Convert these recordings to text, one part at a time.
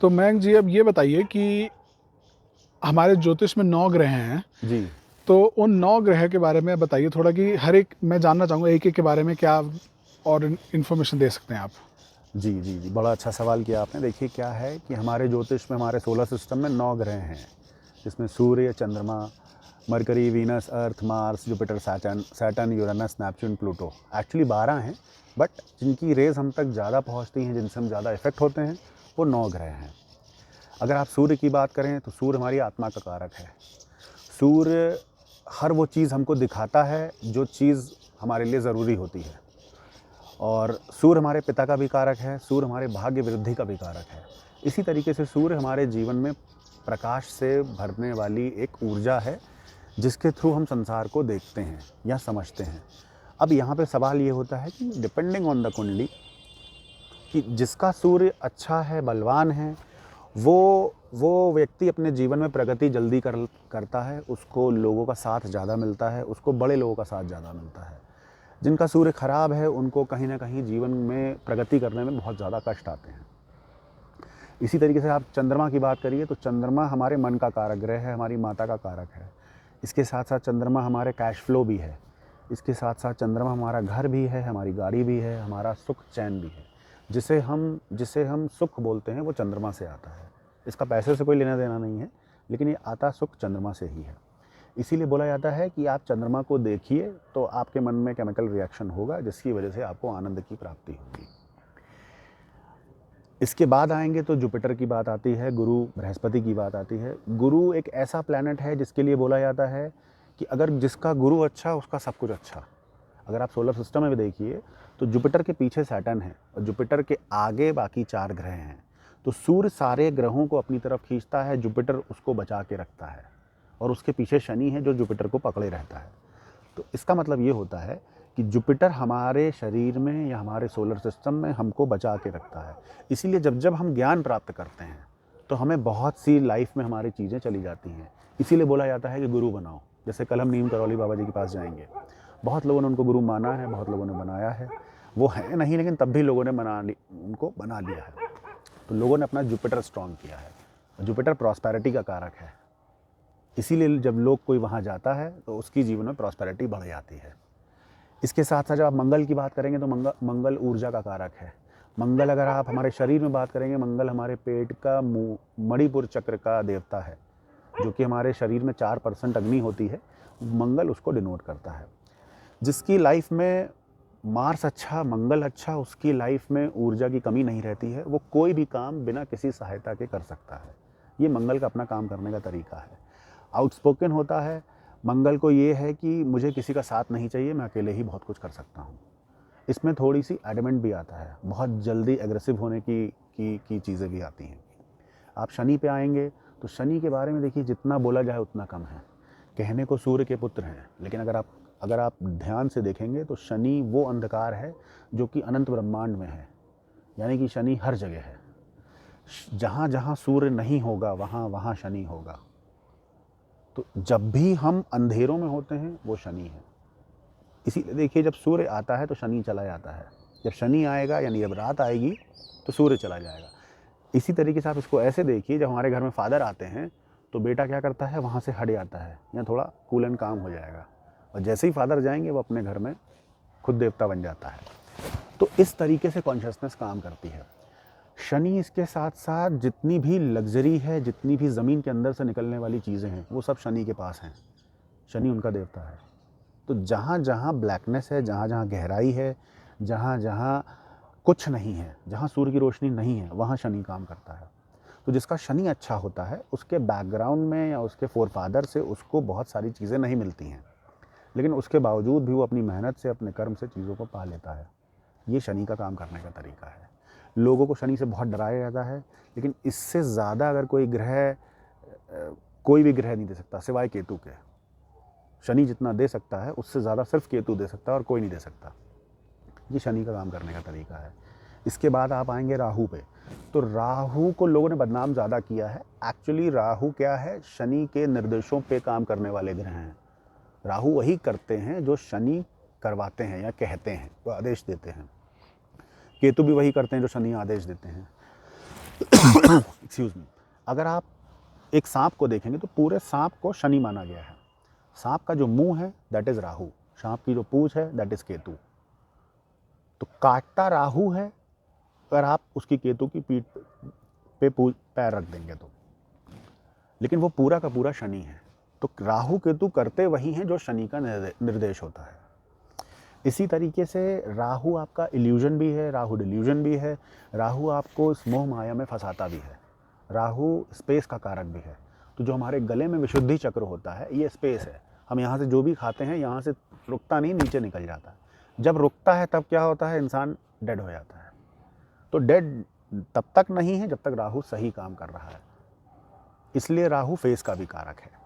तो मयंक जी, अब ये बताइए कि हमारे ज्योतिष में 9 ग्रह हैं, जी तो उन 9 ग्रह के बारे में बताइए थोड़ा कि हर एक मैं जानना चाहूँगा एक-एक के बारे में क्या और इन्फॉर्मेशन दे सकते हैं आप? जी जी जी, बड़ा अच्छा सवाल किया आपने। देखिए क्या है कि हमारे ज्योतिष में हमारे सोलर सिस्टम में 9 ग्रह हैं, जिसमें सूर्य, चंद्रमा, Mercury, Venus, Earth, Mars, Jupiter, Saturn, Uranus, Neptune, Pluto. Actually 12 हैं, बट जिनकी रेज हम तक ज़्यादा पहुंचती हैं, जिनसे हम ज़्यादा इफेक्ट होते हैं, वो 9 ग्रह हैं। अगर आप सूर्य की बात करें तो सूर्य हमारी आत्मा का कारक है। सूर्य हर वो चीज़ हमको दिखाता है जो चीज़ हमारे लिए ज़रूरी होती है। और सूर्य हमारे पिता का भी कारक है, सूर्य हमारे भाग्य वृद्धि का भी कारक है। इसी तरीके से सूर्य हमारे जीवन में प्रकाश से भरने वाली एक ऊर्जा है, जिसके थ्रू हम संसार को देखते हैं या समझते हैं। अब यहाँ पे सवाल ये होता है कि डिपेंडिंग ऑन द कुंडली, कि जिसका सूर्य अच्छा है, बलवान है, वो व्यक्ति अपने जीवन में प्रगति जल्दी करता है, उसको लोगों का साथ ज़्यादा मिलता है, उसको बड़े लोगों का साथ ज़्यादा मिलता है। जिनका सूर्य खराब है, उनको कहीं ना कहीं जीवन में प्रगति करने में बहुत ज़्यादा कष्ट आते हैं। इसी तरीके से आप चंद्रमा की बात करिए तो चंद्रमा हमारे मन का कारक ग्रह है, हमारी माता का कारक है। इसके साथ साथ चंद्रमा हमारे कैश फ्लो भी है। इसके साथ साथ चंद्रमा हमारा घर भी है, हमारी गाड़ी भी है, हमारा सुख चैन भी है। जिसे हम सुख बोलते हैं वो चंद्रमा से आता है। इसका पैसे से कोई लेना देना नहीं है, लेकिन ये आता सुख चंद्रमा से ही है। इसीलिए बोला जाता है कि आप चंद्रमा को देखिए तो आपके मन में केमिकल रिएक्शन होगा, जिसकी वजह से आपको आनंद की प्राप्ति होगी। इसके बाद आएंगे तो जुपिटर की बात आती है, गुरु बृहस्पति की बात आती है। गुरु एक ऐसा प्लैनेट है जिसके लिए बोला जाता है कि अगर जिसका गुरु अच्छा उसका सब कुछ अच्छा। अगर आप सोलर सिस्टम में भी देखिए तो जुपिटर के पीछे सैटर्न है और जुपिटर के आगे बाकी 4 ग्रह हैं। तो सूर्य सारे ग्रहों को अपनी तरफ खींचता है, जुपिटर उसको बचा के रखता है, और उसके पीछे शनि है जो जुपिटर को पकड़े रहता है। तो इसका मतलब ये होता है कि जुपिटर हमारे शरीर में या हमारे सोलर सिस्टम में हमको बचा के रखता है। इसीलिए जब जब हम ज्ञान प्राप्त करते हैं तो हमें बहुत सी लाइफ में हमारी चीज़ें चली जाती हैं। इसीलिए बोला जाता है कि गुरु बनाओ। जैसे कल हम नीम करौली बाबा जी के पास जाएंगे, बहुत लोगों ने उनको गुरु माना है, बहुत लोगों ने बनाया है। वो है नहीं, लेकिन तब भी लोगों ने उनको बना लिया है। तो लोगों ने अपना जुपिटर स्ट्रॉन्ग किया है। जुपिटर प्रॉस्पेरिटी का कारक है। इसीलिए जब लोग कोई वहाँ जाता है तो उसकी जीवन में प्रॉस्पेरिटी बढ़ जाती है। इसके साथ साथ जब आप मंगल की बात करेंगे तो मंगल ऊर्जा का कारक है। मंगल, अगर आप हमारे शरीर में बात करेंगे, मंगल हमारे पेट का मणिपुर चक्र का देवता है, जो कि हमारे शरीर में 4% अग्नि होती है। मंगल उसको डिनोट करता है। जिसकी लाइफ में मार्स अच्छा, मंगल अच्छा, उसकी लाइफ में ऊर्जा की कमी नहीं रहती है। वो कोई भी काम बिना किसी सहायता के कर सकता है। ये मंगल का अपना काम करने का तरीका है। आउटस्पोकन होता है। मंगल को ये है कि मुझे किसी का साथ नहीं चाहिए, मैं अकेले ही बहुत कुछ कर सकता हूँ। इसमें थोड़ी सी एडमेंट भी आता है, बहुत जल्दी एग्रेसिव होने की चीज़ें भी आती हैं। आप शनि पे आएंगे तो शनि के बारे में देखिए, जितना बोला जाए उतना कम है। कहने को सूर्य के पुत्र हैं, लेकिन अगर आप ध्यान से देखेंगे तो शनि वो अंधकार है जो कि अनंत ब्रह्मांड में है। यानी कि शनि हर जगह है। जहाँ जहाँ सूर्य नहीं होगा वहाँ वहाँ शनि होगा। तो जब भी हम अंधेरों में होते हैं वो शनि है। इसीलिए देखिए, जब सूर्य आता है तो शनि चला जाता है। जब शनि आएगा यानी जब रात आएगी तो सूर्य चला जाएगा। इसी तरीके से आप इसको ऐसे देखिए, जब हमारे घर में फादर आते हैं तो बेटा क्या करता है, वहाँ से हट जाता है, या थोड़ा कूल एंड काम हो जाएगा। और जैसे ही फादर जाएंगे वो अपने घर में खुद देवता बन जाता है। तो इस तरीके से कॉन्शियसनेस काम करती है। शनि इसके साथ साथ जितनी भी लग्जरी है, जितनी भी ज़मीन के अंदर से निकलने वाली चीज़ें हैं, वो सब शनि के पास हैं। शनि उनका देवता है। तो जहाँ जहाँ ब्लैकनेस है, जहाँ जहाँ गहराई है, जहाँ जहाँ कुछ नहीं है, जहाँ सूर्य की रोशनी नहीं है, वहाँ शनि काम करता है। तो जिसका शनि अच्छा होता है उसके बैकग्राउंड में या उसके फोरफादर से उसको बहुत सारी चीज़ें नहीं मिलती हैं, लेकिन उसके बावजूद भी वो अपनी मेहनत से, अपने कर्म से चीज़ों को पा लेता है। ये शनि का काम करने का तरीका है। लोगों को शनि से बहुत डराया जाता है, लेकिन इससे ज़्यादा अगर कोई भी ग्रह नहीं दे सकता सिवाय केतु के। शनि जितना दे सकता है उससे ज़्यादा सिर्फ केतु दे सकता है और कोई नहीं दे सकता। ये शनि का काम करने का तरीका है। इसके बाद आप आएंगे राहु पे। तो राहु को लोगों ने बदनाम ज़्यादा किया है। एक्चुअली राहु क्या है, शनि के निर्देशों पे काम करने वाले ग्रह हैं। राहु वही करते हैं जो शनि करवाते हैं या कहते हैं, वो आदेश देते हैं। केतु भी वही करते हैं जो शनि आदेश देते हैं। एक्सक्यूज मी, अगर आप एक सांप को देखेंगे तो पूरे सांप को शनि माना गया है। सांप का जो मुंह है दैट इज राहु, सांप की जो पूंछ है दैट इज केतु। तो काटता राहु है, अगर आप उसकी केतु की पीठ पे पैर रख देंगे तो, लेकिन वो पूरा का पूरा शनि है। तो राहु केतु करते वही हैं जो शनि का निर्देश होता है। इसी तरीके से राहु आपका इल्यूजन भी है, राहु डिल्यूजन भी है, राहु आपको इस मोह माया में फंसाता भी है, राहु स्पेस का कारक भी है। तो जो हमारे गले में विशुद्धि चक्र होता है ये स्पेस है। हम यहाँ से जो भी खाते हैं यहाँ से रुकता नहीं, नीचे निकल जाता है। जब रुकता है तब क्या होता है, इंसान डेड हो जाता है। तो डेड तब तक नहीं है जब तक राहु सही काम कर रहा है, इसलिए राहु फेस का भी कारक है।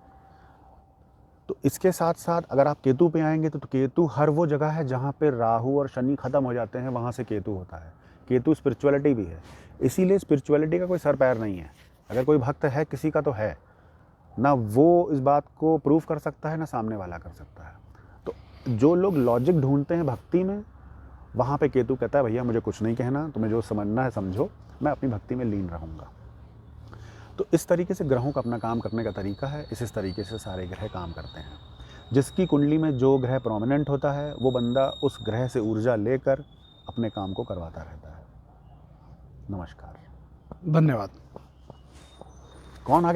तो इसके साथ साथ अगर आप केतु पे आएंगे तो केतु हर वो जगह है जहाँ पे राहु और शनि खत्म हो जाते हैं, वहाँ से केतु होता है। केतु स्पिरिचुअलिटी भी है, इसीलिए स्पिरिचुअलिटी का कोई सर पैर नहीं है। अगर कोई भक्त है किसी का तो है ना, वो इस बात को प्रूव कर सकता है ना सामने वाला कर सकता है। तो जो लोग लॉजिक ढूंढते हैं भक्ति में, वहाँ पे केतु कहता है भैया मुझे कुछ नहीं कहना, तुम्हें जो समझना है समझो, मैं अपनी भक्ति में लीन रहूँगा। तो इस तरीके से ग्रहों का अपना काम करने का तरीका है। इस तरीके से सारे ग्रह काम करते हैं। जिसकी कुंडली में जो ग्रह प्रोमिनेंट होता है वो बंदा उस ग्रह से ऊर्जा लेकर अपने काम को करवाता रहता है। नमस्कार। धन्यवाद। कौन आ